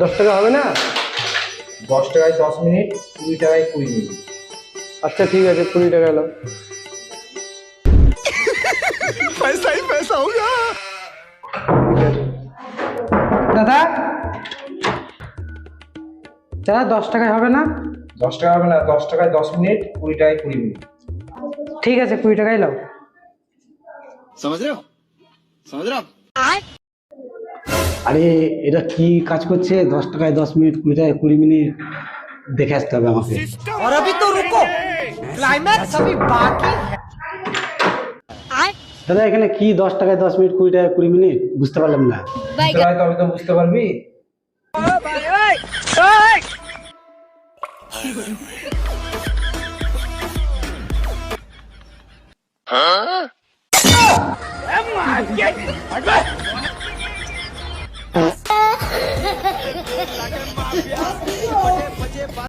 10 টাকা হবে না? 10 টাকায় 10 মিনিট, 20 টাকায় 20 মিনিট। আচ্ছা ঠিক আছে, 20 টাকা এলো। দাদা দাদা 10 টাকায় হবে না? 10 টাকা হবে না, 10 টাকায় 10 মিনিট, 20 টাকায় 20 মিনিট। ঠিক আছে, 20 টাকাই লাও। समझ रहे हो समझ रहे हो আরে এটা কি কাজ করছে? 10 টাকায় 10 মিনিট, 20 টাকায় 20 মিনিট, দেখে আসতে হবে আমাকে। और अभी तो रुको, क्लाइमैक्स अभी बाकी है। দাদা এখানে কি 10 টাকায় 10 মিনিট, 20 টাকায় 20 মিনিট, বুঝতে পারলাম না। তবে তো বুঝতে পারবি।